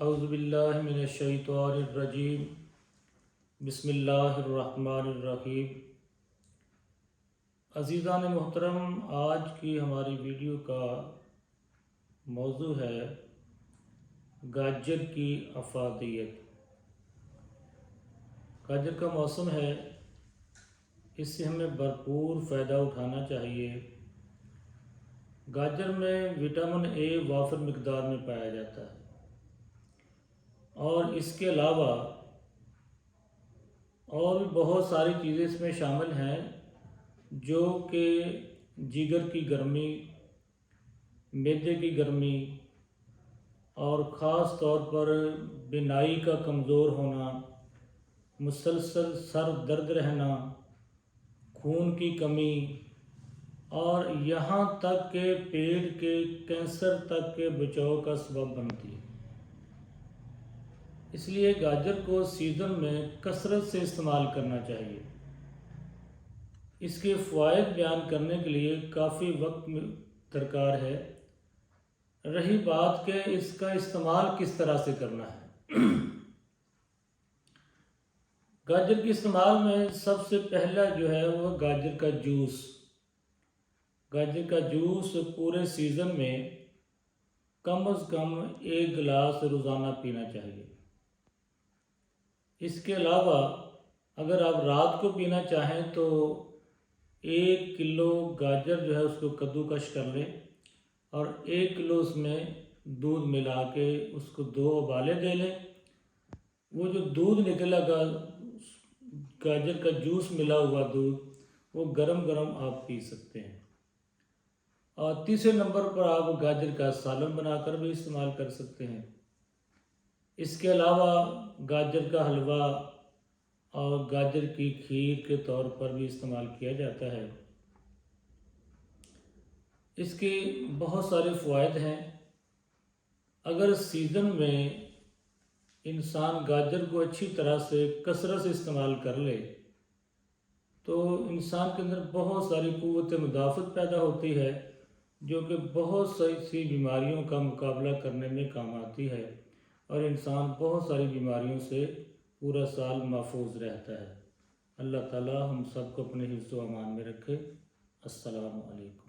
اعوذ باللہ من الشیطان الرجیم بسم اللہ الرحمن الرحیم۔ عزیزان محترم، آج کی ہماری ویڈیو کا موضوع ہے گاجر کی افادیت۔ گاجر کا موسم ہے، اس سے ہمیں بھرپور فائدہ اٹھانا چاہیے۔ گاجر میں وٹامن اے وافر مقدار میں پایا جاتا ہے، اور اس کے علاوہ اور بھی بہت ساری چیزیں اس میں شامل ہیں جو کہ جگر کی گرمی، معدے کی گرمی اور خاص طور پر بینائی کا کمزور ہونا، مسلسل سر درد رہنا، خون کی کمی اور یہاں تک کہ پیٹ کے کینسر تک کے بچاؤ کا سبب بنتی ہے۔ اس لیے گاجر کو سیزن میں کثرت سے استعمال کرنا چاہیے۔ اس کے فوائد بیان کرنے کے لیے کافی وقت درکار ہے۔ رہی بات کہ اس کا استعمال کس طرح سے کرنا ہے۔ گاجر کے استعمال میں سب سے پہلا جو ہے وہ گاجر کا جوس۔ گاجر کا جوس پورے سیزن میں کم از کم 1 گلاس روزانہ پینا چاہیے۔ اس کے علاوہ اگر آپ رات کو پینا چاہیں تو 1 کلو گاجر جو ہے اس کو کدوکش کر لیں اور 1 کلو اس میں دودھ ملا کے اس کو 2 ابالے دے لیں۔ وہ جو دودھ نکلے گا، گاجر کا جوس ملا ہوا دودھ، وہ گرم گرم آپ پی سکتے ہیں۔ اور تیسرے نمبر پر آپ گاجر کا سالن بنا کر بھی استعمال کر سکتے ہیں۔ اس کے علاوہ گاجر کا حلوہ اور گاجر کی کھیر کے طور پر بھی استعمال کیا جاتا ہے۔ اس کے بہت سارے فوائد ہیں۔ اگر سیزن میں انسان گاجر کو اچھی طرح سے کثرت سے استعمال کر لے تو انسان کے اندر بہت ساری قوت مدافعت پیدا ہوتی ہے، جو کہ بہت سی بیماریوں کا مقابلہ کرنے میں کام آتی ہے، اور انسان بہت ساری بیماریوں سے پورا سال محفوظ رہتا ہے۔ اللہ تعالی ہم سب کو اپنے حفظ و امان میں رکھے۔ السلام علیکم۔